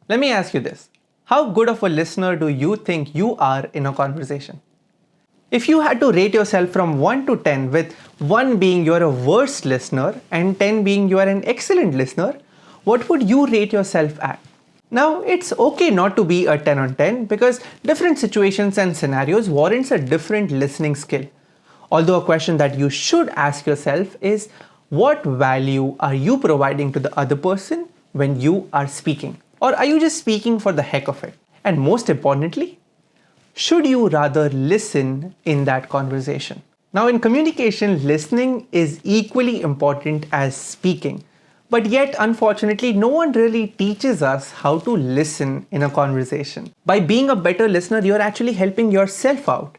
Let me ask you this. How good of a listener do you think you are in a conversation? If you had to rate yourself from 1 to 10, with 1 being you're a worst listener and 10 being you are an excellent listener, what would you rate yourself at? Now, it's okay not to be a 10 on 10 because different situations and scenarios warrants a different listening skill. Although a question that you should ask yourself is, what value are you providing to the other person when you are speaking? Or are you just speaking for the heck of it? And most importantly, should you rather listen in that conversation? Now, in communication, listening is equally important as speaking. But yet, unfortunately, no one really teaches us how to listen in a conversation. By being a better listener, you're actually helping yourself out.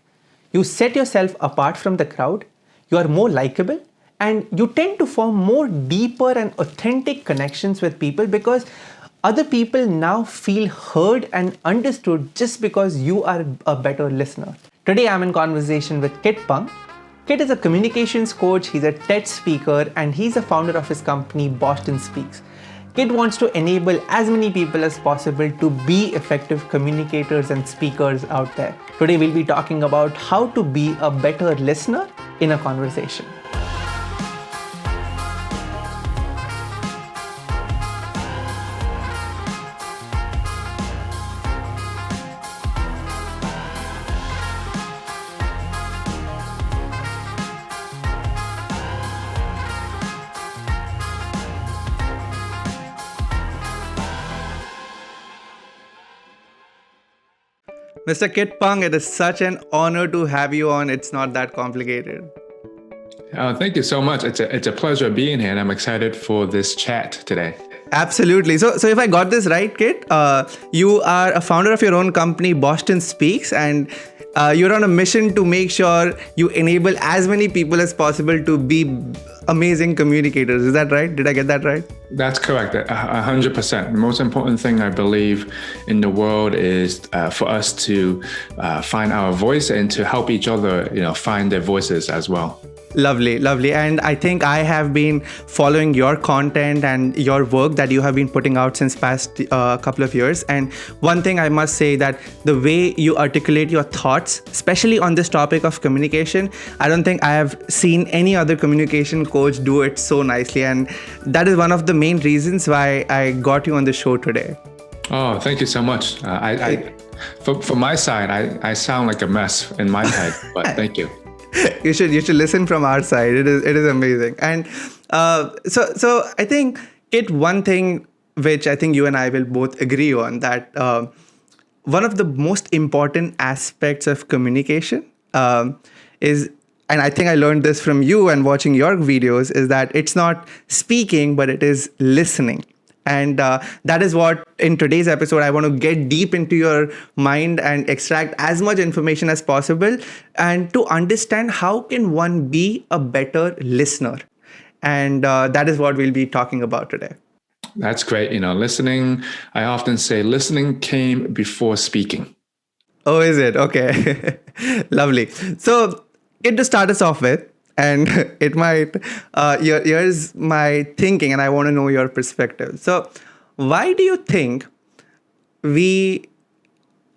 You set yourself apart from the crowd, you are more likable, and you tend to form more deeper and authentic connections with people because other people now feel heard and understood just because you are a better listener. Today I'm in conversation with Kit Pang. Kit is a communications coach, he's a TED speaker, and he's the founder of his company Boston Speaks. Kit wants to enable as many people as possible to be effective communicators and speakers out there. Today we'll be talking about how to be a better listener in a conversation. Mr. Kit Pang, it is such an honor to have you on. It's not that complicated. Thank you so much. It's a pleasure being here, and I'm excited for this chat today. Absolutely. So if I got this right, Kit, you are a founder of your own company, Boston Speaks, and you're on a mission to make sure you enable as many people as possible to be amazing communicators. Is that right? Did I get that right? That's correct. 100%. The most important thing I believe in the world is for us to find our voice and to help each other, find their voices as well. Lovely. And I think I have been following your content and your work that you have been putting out since past couple of years. And one thing I must say that the way you articulate your thoughts, especially on this topic of communication, I don't think I have seen any other communication coach do it so nicely. And that is one of the main reasons why I got you on the show today. Oh, thank you so much. From my side, I sound like a mess in my head, but thank you. You should listen from our side. It is amazing. And so I think, Kit, one thing which I think you and I will both agree on, that one of the most important aspects of communication is, and I think I learned this from you and watching your videos, is that it's not speaking, but it is listening. And that is what, in today's episode, I want to get deep into your mind and extract as much information as possible, and to understand how can one be a better listener. And that is what we'll be talking about today. That's great. Listening, I often say listening came before speaking. Oh, is it? Okay. Lovely. So, get to start us off with, and it might, here's my thinking, and I want to know your perspective. So why do you think we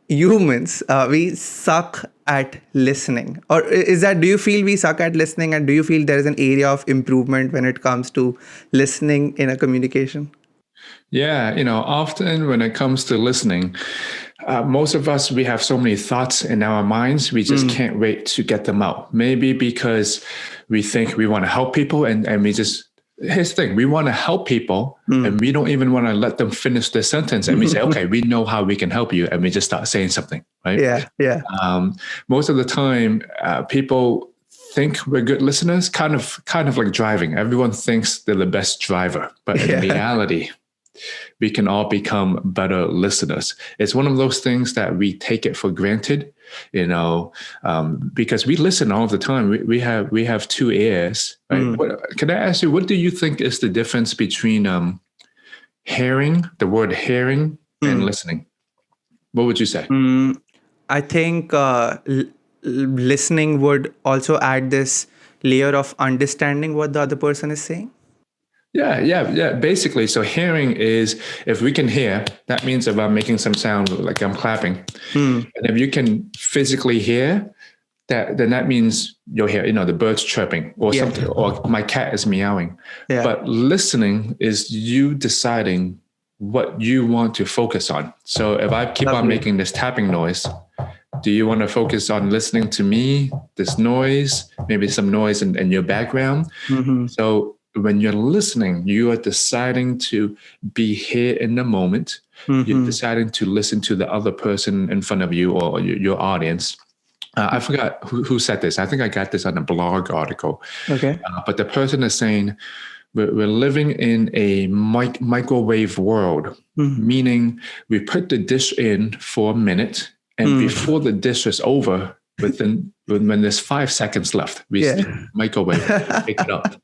humans, we suck at listening? Or is that, do you feel we suck at listening, and do you feel there is an area of improvement when it comes to listening in a communication? Yeah, often when it comes to listening, most of us, we have so many thoughts in our minds, we just can't wait to get them out. Maybe because we think we want to help people, and we just, here's the thing, we want to help people and we don't even want to let them finish their sentence. And we say, okay, we know how we can help you. And we just start saying something, right? Yeah. Most of the time, people think we're good listeners, kind of like driving. Everyone thinks they're the best driver, but in reality, we can all become better listeners. It's one of those things that we take it for granted, because we listen all the time. We have two ears, right? Can I ask you, what do you think is the difference between hearing, the word hearing, and listening? What would you say? I think listening would also add this layer of understanding what the other person is saying. Yeah. Basically, so hearing is, if we can hear, that means if I'm making some sound like I'm clapping. And if you can physically hear, then that means you'll hear, the birds chirping or Yeah. something, or my cat is meowing. Yeah. But listening is you deciding what you want to focus on. So if I keep on making this tapping noise, do you want to focus on listening to me, this noise, maybe some noise in your background? So when you're listening, you are deciding to be here in the moment. You're deciding to listen to the other person in front of you or your audience. I forgot who said this. I think I got this on a blog article. Okay. But the person is saying we're living in a microwave world, meaning we put the dish in for a minute, and before the dish is over, when there's 5 seconds left, we microwave pick it up.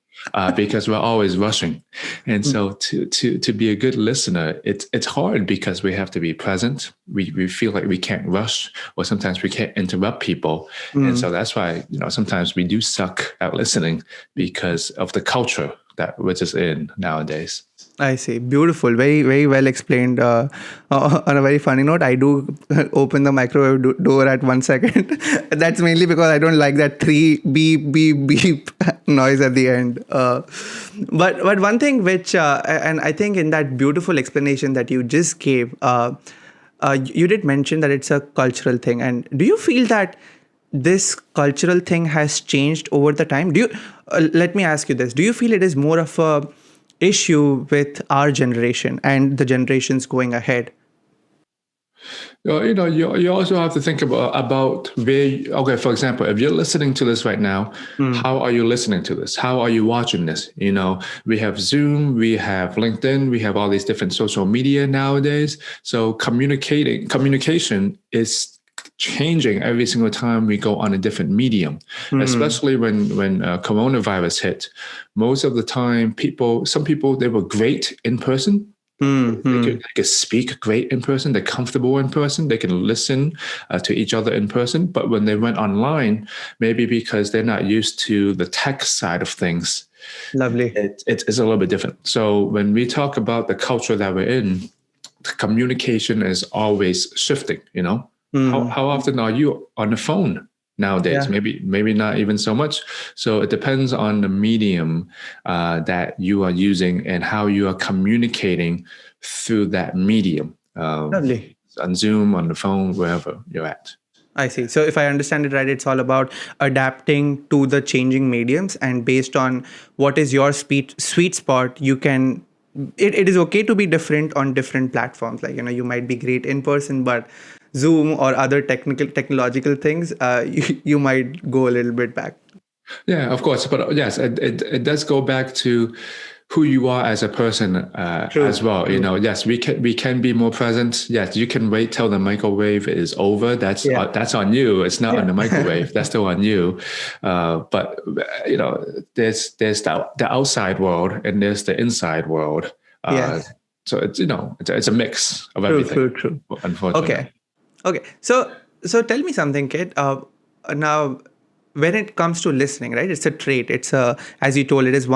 Because we're always rushing. And so to be a good listener, it's hard because we have to be present. We feel like we can't rush, or sometimes we can't interrupt people. And so that's why, sometimes we do suck at listening because of the culture that which is in nowadays. I see. Beautiful. Very, very well explained. On a very funny note, I do open the microwave door at 1 second. That's mainly because I don't like that 3 beep, beep, beep noise at the end. But one thing which, and I think in that beautiful explanation that you just gave, you did mention that it's a cultural thing. And do you feel that this cultural thing has changed over the time? Let me ask you this. Do you feel it is more of a issue with our generation and the generations going ahead? You also have to think about where. Okay, for example, if you're listening to this right now, how are you listening to this? How are you watching this? We have Zoom, we have LinkedIn, we have all these different social media nowadays. So communication is changing every single time we go on a different medium, especially when coronavirus hit. Most of the time, some people, they were great in person. They could speak great in person. They're comfortable in person. They can listen to each other in person. But when they went online, maybe because they're not used to the tech side of things, Lovely. It's a little bit different. So when we talk about the culture that we're in, communication is always shifting. How often are you on the phone nowadays? Maybe not even so much. So it depends on the medium that you are using and how you are communicating through that medium. Lovely. On Zoom, on the phone, wherever you're at. I see. So if I understand it right, it's all about adapting to the changing mediums, and based on what is your sweet spot, you can. It is okay to be different on different platforms. Like, you might be great in person, but Zoom or other technological things, you might go a little bit back. Yeah, of course. But yes, it does go back to who you are as a person as well. Yes, we can be more present. Yes, you can wait till the microwave is over. That's on you. It's not on the microwave. That's still on you. But there's the outside world and there's the inside world. So it's a mix of everything. True. Unfortunately. Okay. So tell me something, Kit. Now, when it comes to listening, right? It's a trait. It's as you told, it is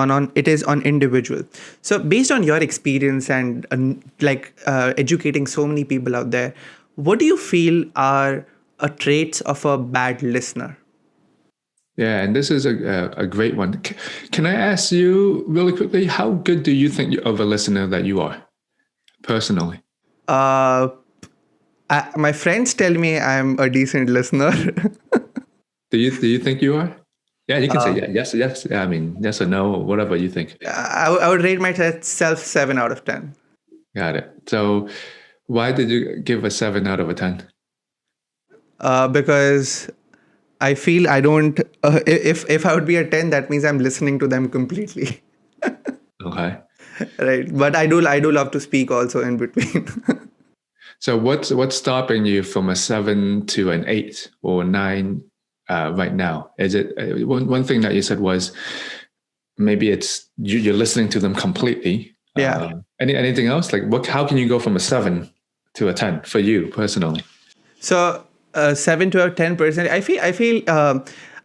on individual. So based on your experience and educating so many people out there, what do you feel are traits of a bad listener? Yeah, and this is a great one. Can I ask you really quickly, how good do you think of a listener that you are, personally? My friends tell me I'm a decent listener. Do you think you are? Yeah, you can say yes. I mean, yes or no, or whatever you think. I would rate myself 7 out of 10. Got it. So why did you give a 7 out of a 10? Because I feel I don't. If I would be a 10, that means I'm listening to them completely. Okay. Right, but I do love to speak also in between. So what's stopping you from a 7 to an 8 or 9 right now? Is it one thing that you said was maybe it's you're listening to them completely? Yeah. Anything else? Like how can you go from a 7 to a 10 for you personally? So 7 to a 10%. I feel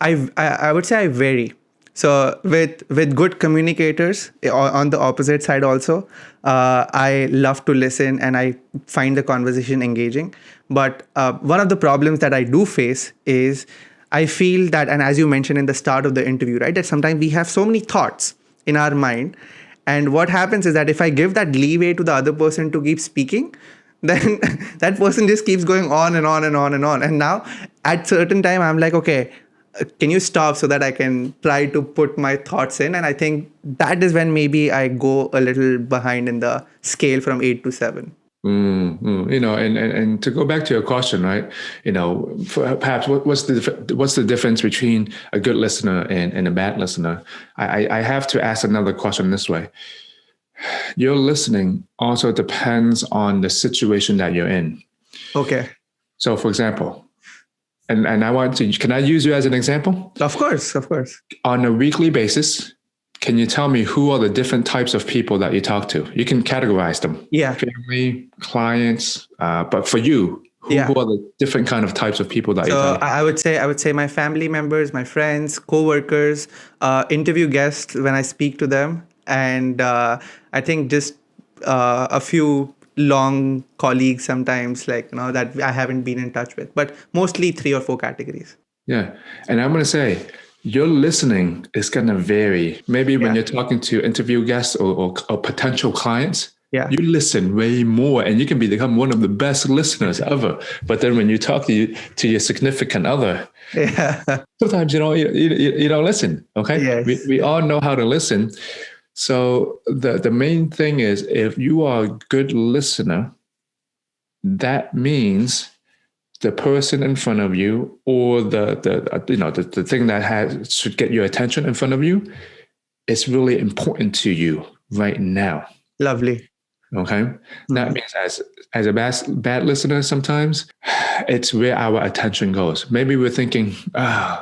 I would say I vary. So with good communicators on the opposite side also, I love to listen and I find the conversation engaging. But one of the problems that I do face is I feel that, and as you mentioned in the start of the interview, right, that sometimes we have so many thoughts in our mind, and what happens is that if I give that leeway to the other person to keep speaking, then that person just keeps going on and on and on and on. And now at certain time, I'm like, okay, can you stop so that I can try to put my thoughts in? And I think that is when maybe I go a little behind in the scale from 8 to 7. And to go back to your question, right? Perhaps what's the difference between a good listener and a bad listener? I have to ask another question this way. Your listening also depends on the situation that you're in. Okay. So, for example, and can I use you as an example? Of course. On a weekly basis, can you tell me who are the different types of people that you talk to? You can categorize them. Yeah. Family, clients, but for you, who are the different kind of types of people that you talk to? I would say my family members, my friends, co-workers, interview guests when I speak to them, and I think just a few long colleagues sometimes, like that I haven't been in touch with, but mostly 3 or 4 categories. Yeah, and I'm going to say your listening is going to vary. Maybe when you're talking to interview guests or potential clients, you listen way more and you can become one of the best listeners ever. But then when you talk to your significant other, sometimes you don't listen. Okay, Yes. we all know how to listen. So the main thing is, if you are a good listener, that means the person in front of you, or the thing that should get your attention in front of you, is really important to you right now. Lovely. Okay. That means as a bad listener, sometimes it's where our attention goes. Maybe we're thinking,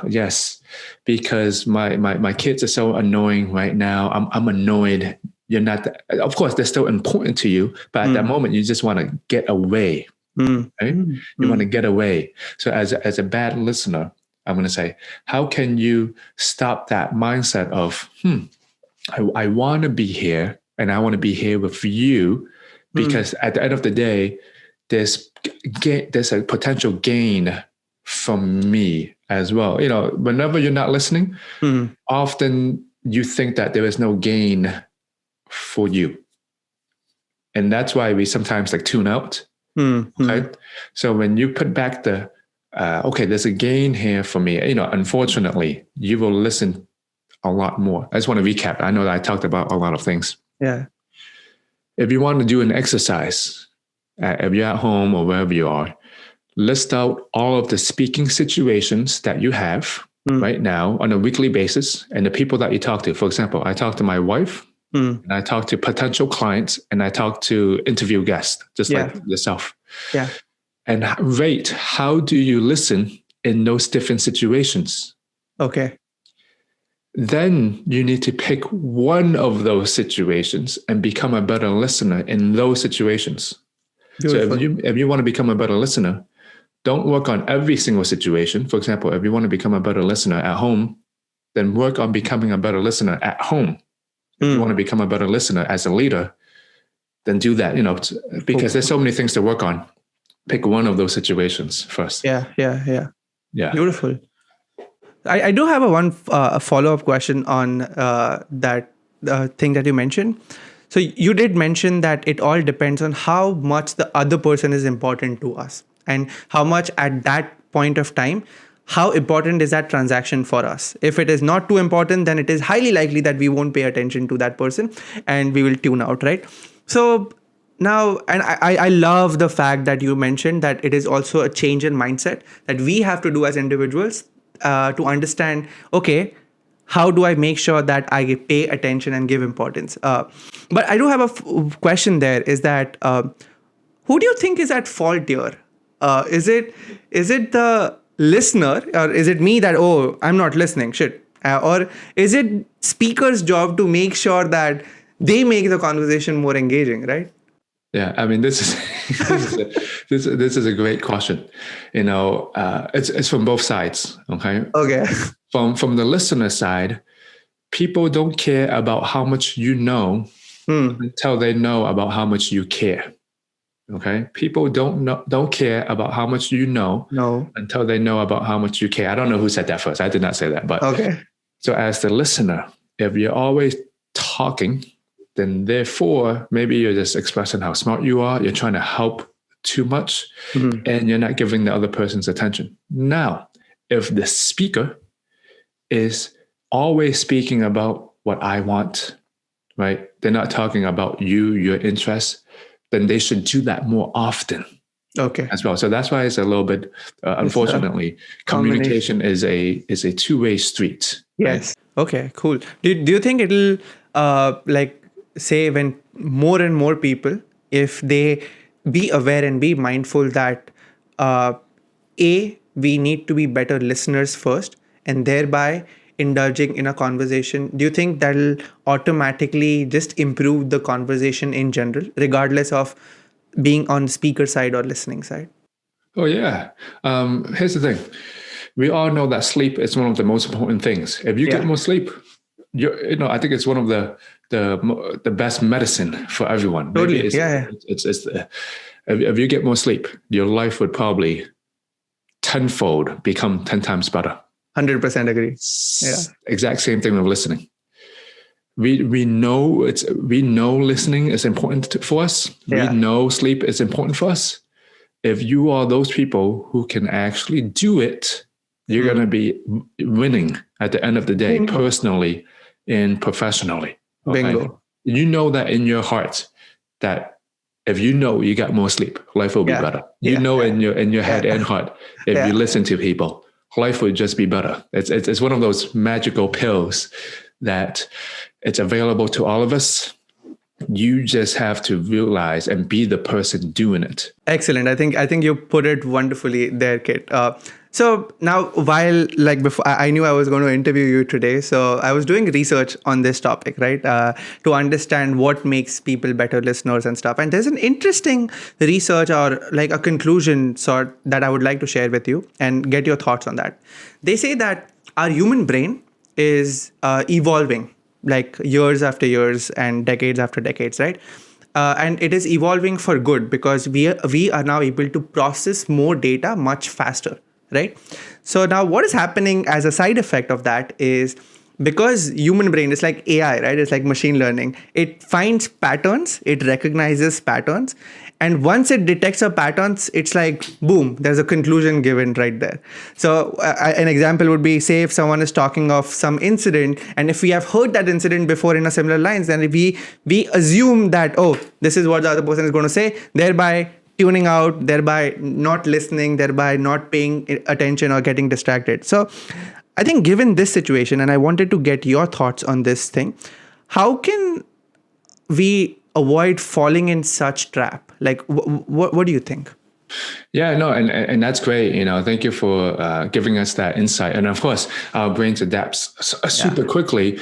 yes, because my kids are so annoying right now. I'm annoyed. You're not, of course, they're still important to you, but at that moment, you just want to get away. Right? You want to get away. So as a bad listener, I'm going to say, how can you stop that mindset of, I want to be here and I want to be here with you, because at the end of the day, there's a potential gain from me as well. Whenever you're not listening, often you think that there is no gain for you. And that's why we sometimes tune out. Okay. So when you put back there's a gain here for me, unfortunately, you will listen a lot more. I just want to recap. I know that I talked about a lot of things. Yeah. If you want to do an exercise, if you're at home or wherever you are, list out all of the speaking situations that you have right now on a weekly basis and the people that you talk to. For example, I talk to my wife, and I talk to potential clients, and I talk to interview guests, just like yourself. Yeah. And rate, how do you listen in those different situations? Okay. Then you need to pick one of those situations and become a better listener in those situations. Beautiful. So if you want to become a better listener, don't work on every single situation. For example, if you want to become a better listener at home, then work on becoming a better listener at home. If you want to become a better listener as a leader, then do that, because there's so many things to work on. Pick one of those situations first. Yeah. Beautiful. I do have a follow-up question on that thing that you mentioned. So you did mention that it all depends on how much the other person is important to us, and how much at that point of time, how important is that transaction for us. If it is not too important, then it is highly likely that we won't pay attention to that person and we will tune out, right? So now, and I love the fact that you mentioned that it is also a change in mindset that we have to do as individuals to understand, okay, how do I make sure that I pay attention and give importance? But I do have a question there, is that who do you think is at fault here? Is it the listener, or is it me that, oh, I'm not listening, shit? Or is it speaker's job to make sure that they make the conversation more engaging, right? Yeah, I mean, this is a great question. It's from both sides. Okay. Okay. From the listener side, people don't care about how much you know until they know about how much you care. Okay, people don't care about how much you know No. until they know about how much you care. I don't know who said that first. I did not say that, but Okay. so as the listener, if you're always talking, then therefore maybe you're just expressing how smart you are. You're trying to help too much, and you're not giving the other person's attention. Now, if the speaker is always speaking about what I want, right? They're not talking about you, your interests, then they should do that more often Okay. as well. So that's why it's a little bit, unfortunately, communication is a two-way street. Right? Yes. Okay, cool. Do you think it'll like say when more and more people, if they be aware and be mindful that uh, we need to be better listeners first and thereby indulging in a conversation, do you think that'll automatically just improve the conversation in general, regardless of being on speaker side or listening side? Oh yeah. Here's the thing. We all know that sleep is one of the most important things. If you get more sleep, I think it's one of the best medicine for everyone. Totally. Maybe if you get more sleep, your life would probably tenfold become 10 times better. 100% agree. Yeah. Exact same thing with listening. We know listening is important for us. Yeah. We know sleep is important for us. If you are those people who can actually do it, you're going to be winning at the end of the day, personally and professionally. Okay? Bingo. You know that in your heart that if you know you got more sleep, life will be better. You know in your head and heart, if you listen to people, life would just be better. It's one of those magical pills that it's available to all of us. You just have to realize and be the person doing it. Excellent. I think you put it wonderfully there, Kit. So now, while before, I knew I was going to interview you today, so I was doing research on this topic, right, to understand what makes people better listeners and stuff. And there's an interesting research or like a conclusion sort that I would like to share with you and get your thoughts on that. They say that our human brain is evolving like years after years and decades after decades, right? And it is evolving for good because we are now able to process more data much faster, right? So now what is happening as a side effect of that is because human brain is like AI, right? It's like machine learning. It finds patterns, it recognizes patterns, and once it detects a patterns, it's like, boom, there's a conclusion given right there. So an example would be, say if someone is talking of some incident, and if we have heard that incident before in a similar lines, then we assume that, oh, this is what the other person is going to say, thereby tuning out, thereby not listening, thereby not paying attention or getting distracted. So I think given this situation, and I wanted to get your thoughts on this thing, how can we avoid falling in such trap? Like, what do you think? Yeah, no, and that's great. Thank you for giving us that insight. And of course, our brains adapt super quickly.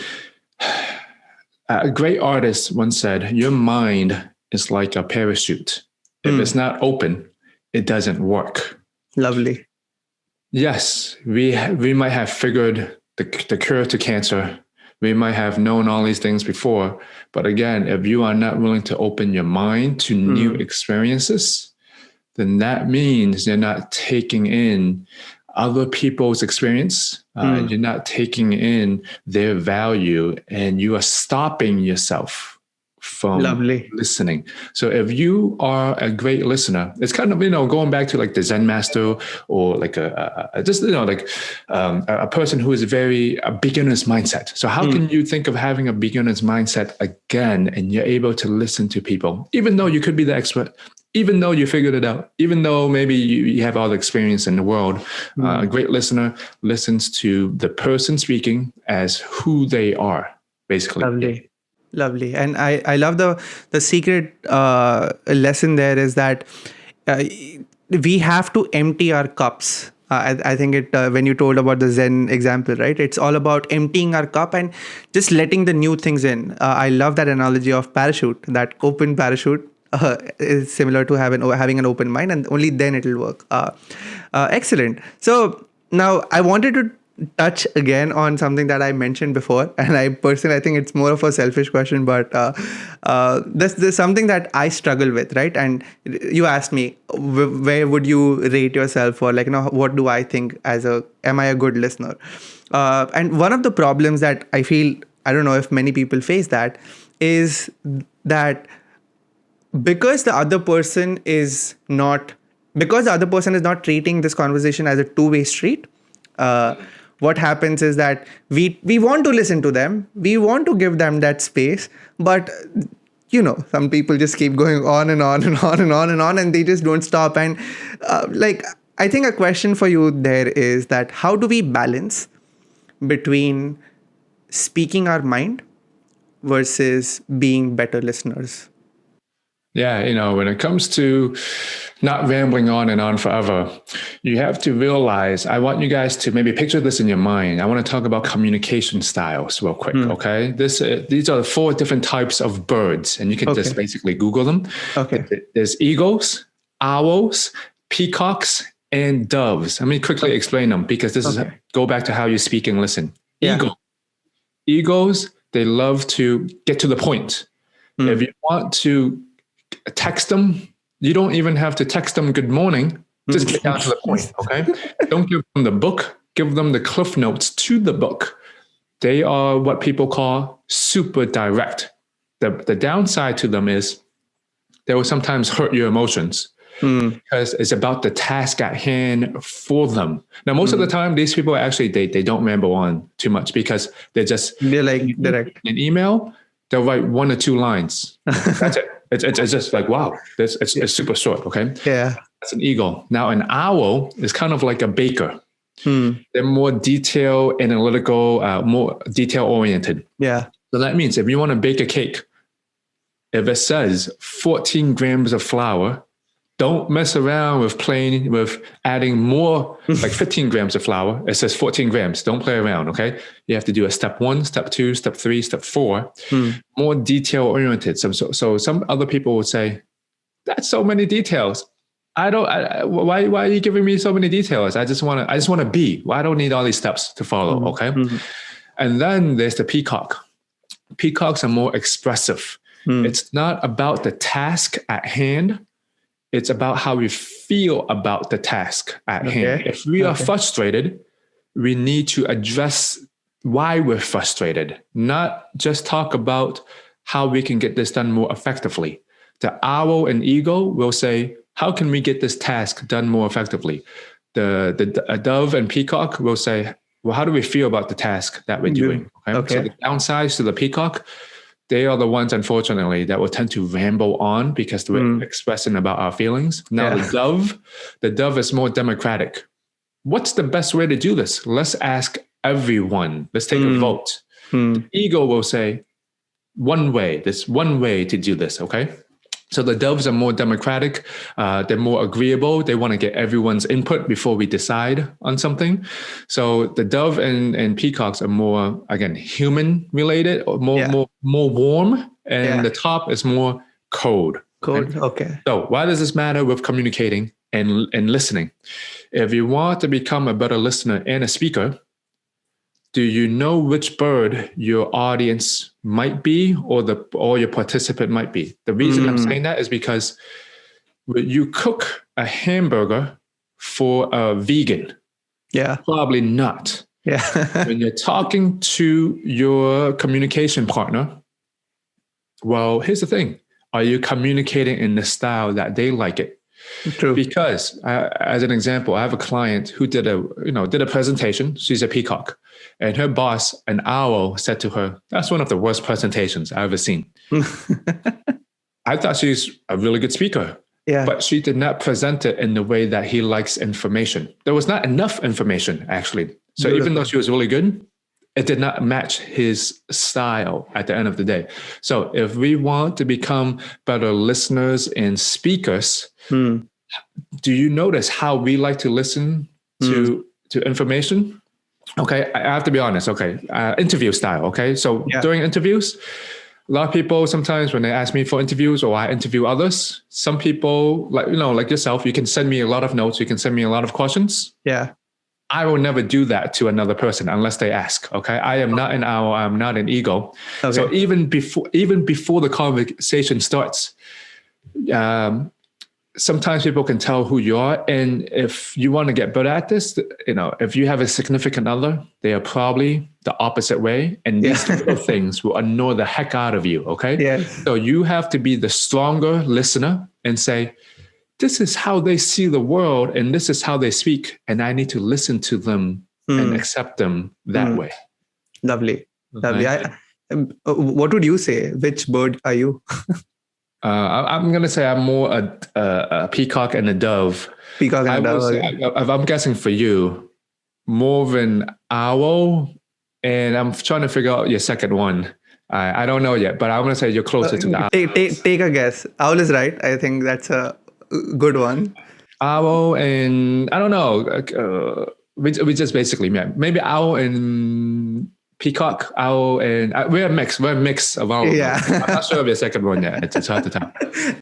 A great artist once said, "Your mind is like a parachute. If it's not open, it doesn't work." Lovely. Yes, we might have figured the cure to cancer. We might have known all these things before, but again, if you are not willing to open your mind to new experiences, then that means you're not taking in other people's experience. You're not taking in their value, and you are stopping yourself from listening. So if you are a great listener, it's kind of, going back to like the Zen master or like a person who is a beginner's mindset. So how can you think of having a beginner's mindset again, and you're able to listen to people, even though you could be the expert, even though you figured it out, even though maybe you have all the experience in the world. A great listener listens to the person speaking as who they are, basically. Lovely. And I love the secret lesson there is that we have to empty our cups. I think when you told about the Zen example, right? It's all about emptying our cup and just letting the new things in. I love that analogy of parachute, that open parachute. Is similar to having an open mind, and only then it will work. Excellent. So now I wanted to touch again on something that I mentioned before, and I personally I think it's more of a selfish question, but this something that I struggle with, right? And you asked me where would you rate yourself, or like what do I think as a am I a good listener? And one of the problems that I feel, I don't know if many people face that, is that because the other person is not treating this conversation as a two-way street. What happens is that we want to listen to them, we want to give them that space, but some people just keep going on and on and on and on and on, and they just don't stop. And like, I think a question for you there is that how do we balance between speaking our mind versus being better listeners? Yeah, when it comes to not rambling on and on forever, you have to realize, I want you guys to maybe picture this in your mind. I want to talk about communication styles real quick, okay? These are the 4 different types of birds, and you can just basically Google them. Okay. There's eagles, owls, peacocks, and doves. Let me quickly explain them, because this is go back to how you speak and listen. Yeah. Eagles, they love to get to the point. If you want to text them, you don't even have to text them good morning. Just get down to the point, okay? Don't give them the book. Give them the cliff notes to the book. They are what people call super direct. The downside to them is they will sometimes hurt your emotions because it's about the task at hand for them. Now, most of the time, these people actually, they don't ramble on too much, because they're like direct. An email, they'll write 1 or 2 lines. That's it. It's just like, wow, it's super short, okay? Yeah. That's an eagle. Now, an owl is kind of like a baker. They're more detail analytical, more detail oriented. Yeah. So that means if you want to bake a cake, if it says 14 grams of flour, don't mess around with adding more, like 15 grams of flour. It says 14 grams. Don't play around, okay? You have to do a step 1, step 2, step 3, step 4, more detail oriented. So some other people would say, that's so many details. Why are you giving me so many details? I just want to be. Well, I don't need all these steps to follow, okay? And then there's the peacock. Peacocks are more expressive. It's not about the task at hand. It's about how we feel about the task at hand. If we are frustrated, we need to address why we're frustrated, not just talk about how we can get this done more effectively. The owl and eagle will say, how can we get this task done more effectively? The dove and peacock will say, well, how do we feel about the task that we're doing? Okay. So the downsides to the peacock, they are the ones, unfortunately, that will tend to ramble on because we're expressing about our feelings. Now, the dove is more democratic. What's the best way to do this? Let's ask everyone. Let's take a vote. The eagle will say, there's one way to do this, okay? So the doves are more democratic. They're more agreeable. They want to get everyone's input before we decide on something. So the dove and peacocks are more, again, human related, or more warm. And the top is more cold. Cold, okay. So why does this matter with communicating and listening? If you want to become a better listener and a speaker, do you know which bird your audience might be, or your participant might be? The reason I'm saying that is because you cook a hamburger for a vegan. Yeah. Probably not. Yeah. When you're talking to your communication partner, well, here's the thing. Are you communicating in the style that they like it? True. Because as an example, I have a client who did a presentation. She's a peacock, and her boss, an owl, said to her, "That's one of the worst presentations I've ever seen." I thought she's a really good speaker, but she did not present it in the way that he likes information. There was not enough information, actually. So even though she was really good, it did not match his style at the end of the day. So if we want to become better listeners and speakers, do you notice how we like to listen to information? Okay, I have to be honest. Okay, interview style. Okay, so during interviews, a lot of people sometimes when they ask me for interviews or I interview others, some people like yourself, you can send me a lot of notes. You can send me a lot of questions. Yeah. I will never do that to another person unless they ask. Okay. I am not an owl. I'm not an ego. Okay. So even before the conversation starts, sometimes people can tell who you are. And if you want to get better at this, if you have a significant other, they are probably the opposite way. And these little things will annoy the heck out of you. Okay. Yes. So you have to be the stronger listener and say, this is how they see the world and this is how they speak. And I need to listen to them and accept them that way. Lovely. Okay. Lovely. What would you say? Which bird are you? I'm going to say I'm more a peacock and a dove. Peacock and a dove. I'm guessing for you, more of an owl. And I'm trying to figure out your second one. I don't know yet, but I'm going to say you're closer to the owl. Take a guess. Owl is right. I think that's a good one. Owl and I don't know. We just basically met. Maybe owl and peacock, owl, and we're a mix. We're a mix of all. Yeah. I'm not sure of your second one yet. It's hard to tell.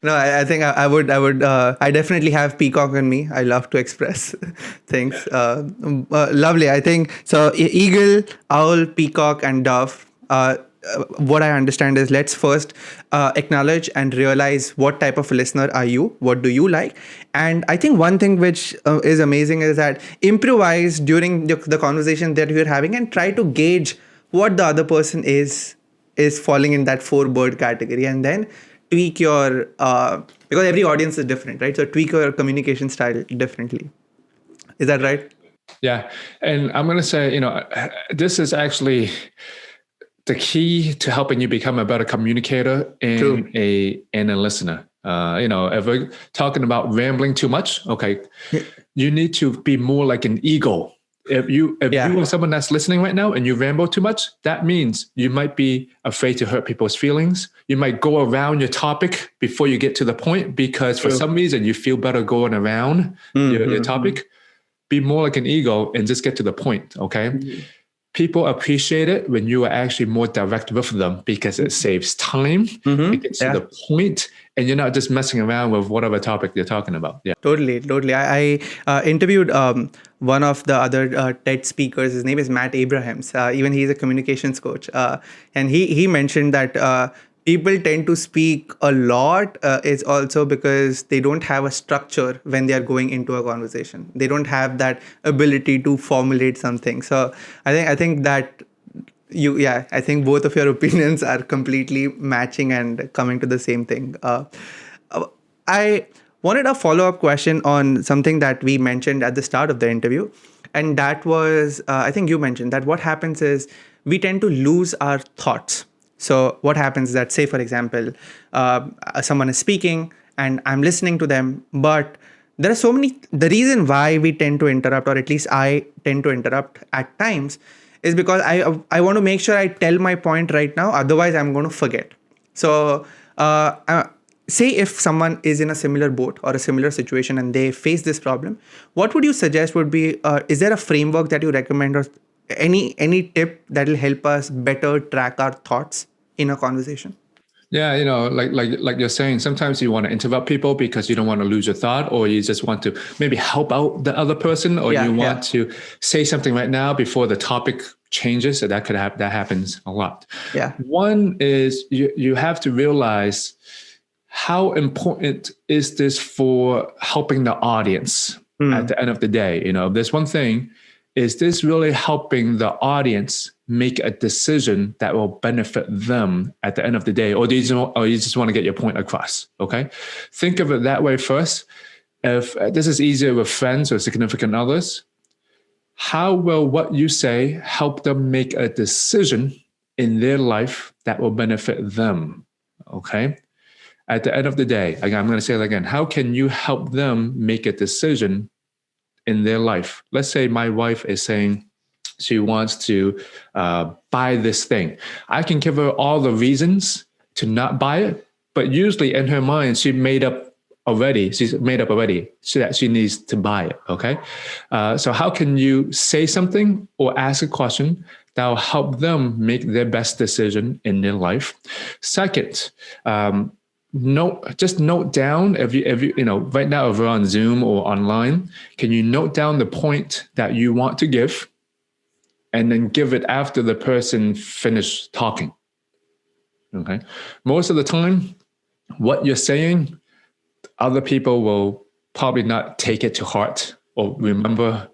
No, I think I would. I definitely have peacock in me. I love to express things. Lovely. I think so. Eagle, owl, peacock, and dove. What I understand is let's first acknowledge and realize what type of listener are you? What do you like? And I think one thing which is amazing is that improvise during the conversation that you're having and try to gauge what the other person is falling in that 4-bird category, and then tweak your because every audience is different, right? So tweak your communication style differently. Is that right? Yeah, and I'm going to say, this is actually the key to helping you become a better communicator and a listener. If we're talking about rambling too much, okay, you need to be more like an eagle. If you are someone that's listening right now and you ramble too much, that means you might be afraid to hurt people's feelings. You might go around your topic before you get to the point because for some reason you feel better going around your topic. Be more like an eagle and just get to the point, okay? People appreciate it when you are actually more direct with them because it saves time, it gets to the point, and you're not just messing around with whatever topic you're talking about. Yeah, totally. I interviewed one of the other TED speakers. His name is Matt Abrahams. Even he's a communications coach, and he mentioned that people tend to speak a lot is also because they don't have a structure when they are going into a conversation. They don't have that ability to formulate something. So I think that I think both of your opinions are completely matching and coming to the same thing. I wanted a follow-up question on something that we mentioned at the start of the interview. And that was, I think you mentioned that what happens is we tend to lose our thoughts. So what happens is that, say, for example, someone is speaking and I'm listening to them, but there are so many, the reason why we tend to interrupt, or at least I tend to interrupt at times, is because I want to make sure I tell my point right now. Otherwise, I'm going to forget. So say if someone is in a similar boat or a similar situation and they face this problem, what would you suggest would be, is there a framework that you recommend or any tip that will help us better track our thoughts in a conversation? Yeah, like you're saying, sometimes you want to interrupt people because you don't want to lose your thought, or you just want to maybe help out the other person, or you want to say something right now before the topic changes. So that could happen. That happens a lot. Yeah. One is you have to realize how important is this for helping the audience at the end of the day. There's one thing. Is this really helping the audience make a decision that will benefit them at the end of the day? Or you just want to get your point across, okay? Think of it that way first. If this is easier with friends or significant others, how will what you say help them make a decision in their life that will benefit them, okay? At the end of the day, again, I'm going to say it again, how can you help them make a decision in their life? Let's say my wife is saying she wants to buy this thing. I can give her all the reasons to not buy it, but usually in her mind, she's made up already so that she needs to buy it, okay? So how can you say something or ask a question that will help them make their best decision in their life? Second, just note down if you right now if we're on Zoom or online, can you note down the point that you want to give and then give it after the person finished talking? Okay. Most of the time, what you're saying, other people will probably not take it to heart or remember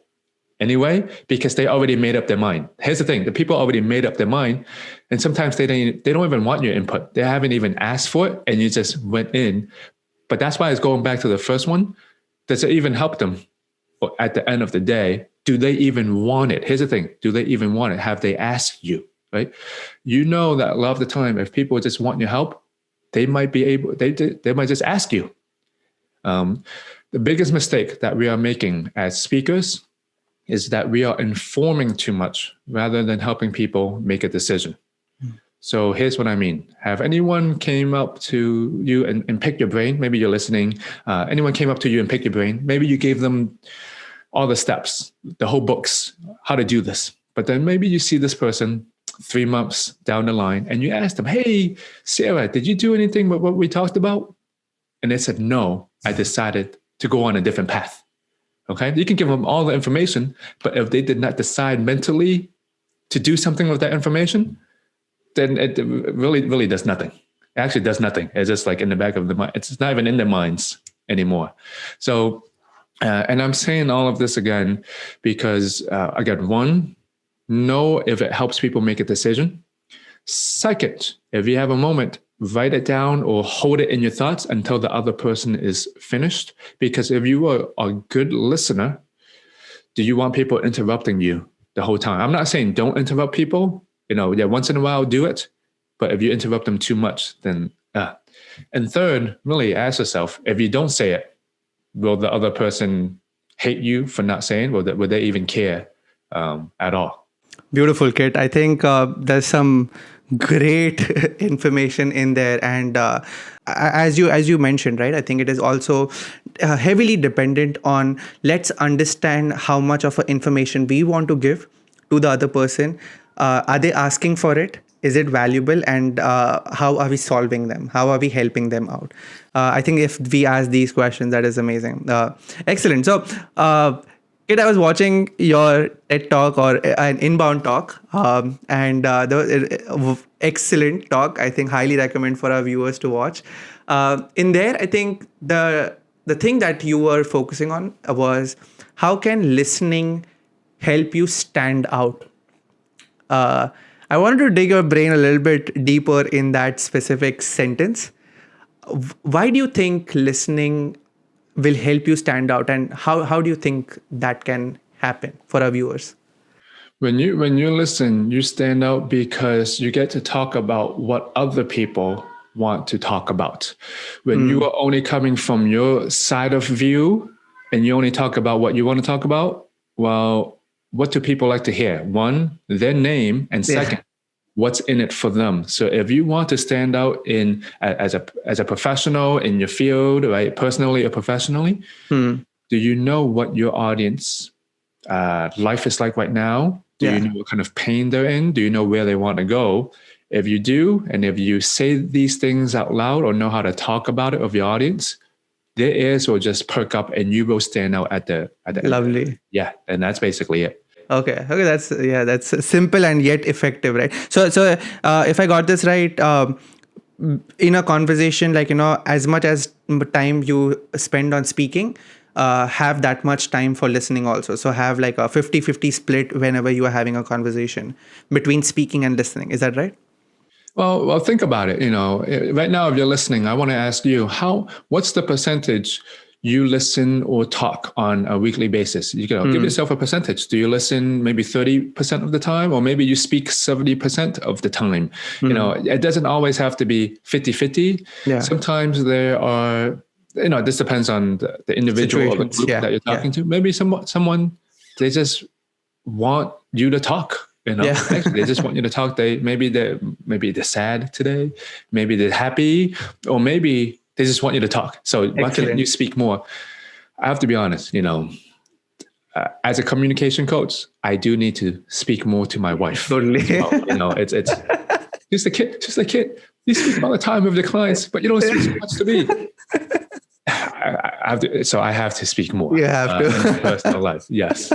anyway, because they already made up their mind. Here's the thing: the people already made up their mind, and sometimes they don't even want your input. They haven't even asked for it, and you just went in. But that's why it's going back to the first one. Does it even help them at the end of the day? Do they even want it? Here's the thing: do they even want it? Have they asked you? Right? You know that a lot of the time, if people just want your help, they might be able. They might just ask you. The biggest mistake that we are making as speakers is that we are informing too much rather than helping people make a decision. So here's what I mean. Have anyone came up to you and picked your brain? Maybe you're listening. Anyone came up to you and picked your brain. Maybe you gave them all the steps, the whole books, how to do this. But then maybe you see this person 3 months down the line and you ask them, hey, Sarah, did you do anything with what we talked about? And they said, no, I decided to go on a different path. Okay, you can give them all the information, but if they did not decide mentally to do something with that information, then it really does nothing. It actually does nothing. It's just like in the back of the mind. It's not even in their minds anymore. So, and I'm saying all of this again because, again, one, know if it helps people make a decision. Second, if you have a moment, write it down or hold it in your thoughts until the other person is finished. Because if you are a good listener, do you want people interrupting you the whole time? I'm not saying don't interrupt people. Once in a while, do it. But if you interrupt them too much, then. And third, really ask yourself, if you don't say it, will the other person hate you for not saying? Will they even care at all? Beautiful, Kit. I think there's some great information in there, and as you mentioned, right, I think it is also heavily dependent on, let's understand how much of information we want to give to the other person. Are they asking for it? Is it valuable? And how are we solving them? How are we helping them out? I think if we ask these questions, that is amazing. Excellent. So Kit, I was watching your TED talk or an inbound talk, and excellent talk. I think highly recommend for our viewers to watch. In there, I think the thing that you were focusing on was how can listening help you stand out. I wanted to dig your brain a little bit deeper in that specific sentence. Why do you think listening will help you stand out, and how do you think that can happen for our viewers? When you listen, you stand out because you get to talk about what other people want to talk about. When you are only coming from your side of view and you only talk about what you want to talk about, well, what do people like to hear? One, their name, and second, what's in it for them. So if you want to stand out as a professional in your field, right, personally or professionally, do you know what your audience life is like right now? Do you know what kind of pain they're in? Do you know where they want to go? If you do, and if you say these things out loud or know how to talk about it of your audience, their ears will just perk up and you will stand out at the Lovely end. Yeah, and that's basically it. Okay, that's simple and yet effective, right? So if I got this right, in a conversation, like, as much as time you spend on speaking, have that much time for listening also. So have like a 50-50 split whenever you are having a conversation between speaking and listening. Is that right? Well, think about it. Right now, if you're listening, I want to ask you, what's the percentage you listen or talk on a weekly basis? You can give yourself a percentage. Do you listen maybe 30% of the time, or maybe you speak 70% of the time? It doesn't always have to be 50-50. Yeah. Sometimes there are, this depends on the individual or the group that you're talking to. Maybe someone, they just want you to talk. Actually, they just want you to talk. Maybe they're sad today, maybe they're happy, or maybe they just want you to talk. So why can't you speak more? I have to be honest, as a communication coach, I do need to speak more to my wife. Totally. It's just a kid. You speak all the time with the clients, but you don't speak so much to me. I have to speak more. You have to. In my personal life. Yes.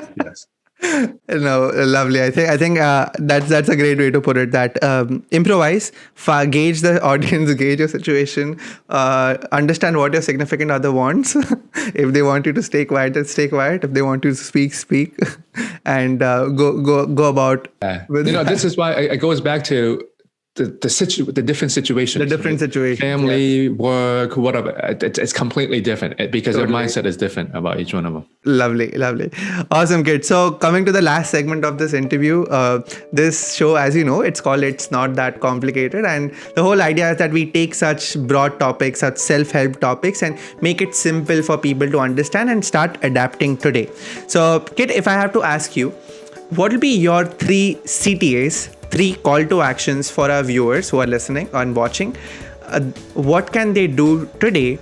No, lovely. I think that's a great way to put it. That improvise, gauge the audience, gauge your situation, understand what your significant other wants. If they want you to stay quiet, then stay quiet. If they want you to speak, and go about. This is why it goes back to the different situations. The different situations. Family, work, whatever. It's completely different because their mindset is different about each one of them. Lovely. Awesome, Kit. So coming to the last segment of this interview, this show, as you know, it's called It's Not That Complicated. And the whole idea is that we take such broad topics, such self-help topics, and make it simple for people to understand and start adapting today. So, Kit, if I have to ask you, what will be your 3 CTAs, 3 call to actions for our viewers who are listening and watching? What can they do today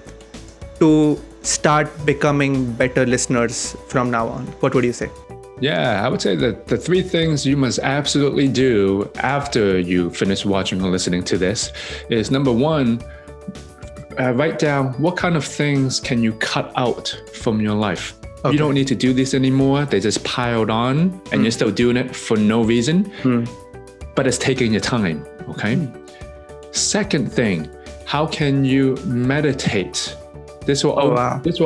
to start becoming better listeners from now on? What would you say? Yeah, I would say that the 3 things you must absolutely do after you finish watching or listening to this is, number 1, write down what kind of things can you cut out from your life. Okay. You don't need to do this anymore. They just piled on and you're still doing it for no reason, but it's taking your time, okay? Second thing, how can you meditate? This will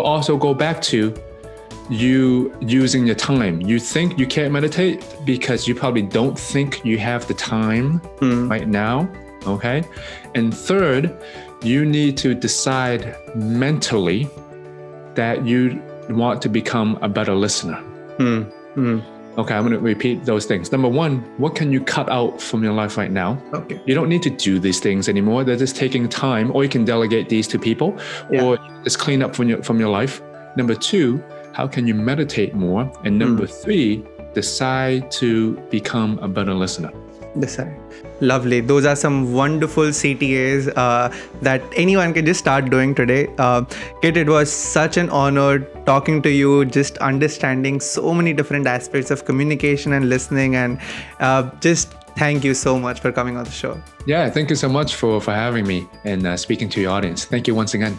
also go back to you using your time. You think you can't meditate because you probably don't think you have the time right now, okay? And third, you need to decide mentally that you want to become a better listener. Okay, I'm going to repeat those things. Number 1, what can you cut out from your life right now? Okay. You don't need to do these things anymore. They're just taking time, or you can delegate these to people, or just clean up from your life. Number 2, how can you meditate more? And number 3, decide to become a better listener. Decide. Lovely. Those are some wonderful CTAs that anyone can just start doing today. Kit, it was such an honor talking to you, just understanding so many different aspects of communication and listening, and just thank you so much for coming on the show. Yeah, thank you so much for having me and speaking to your audience. Thank you once again.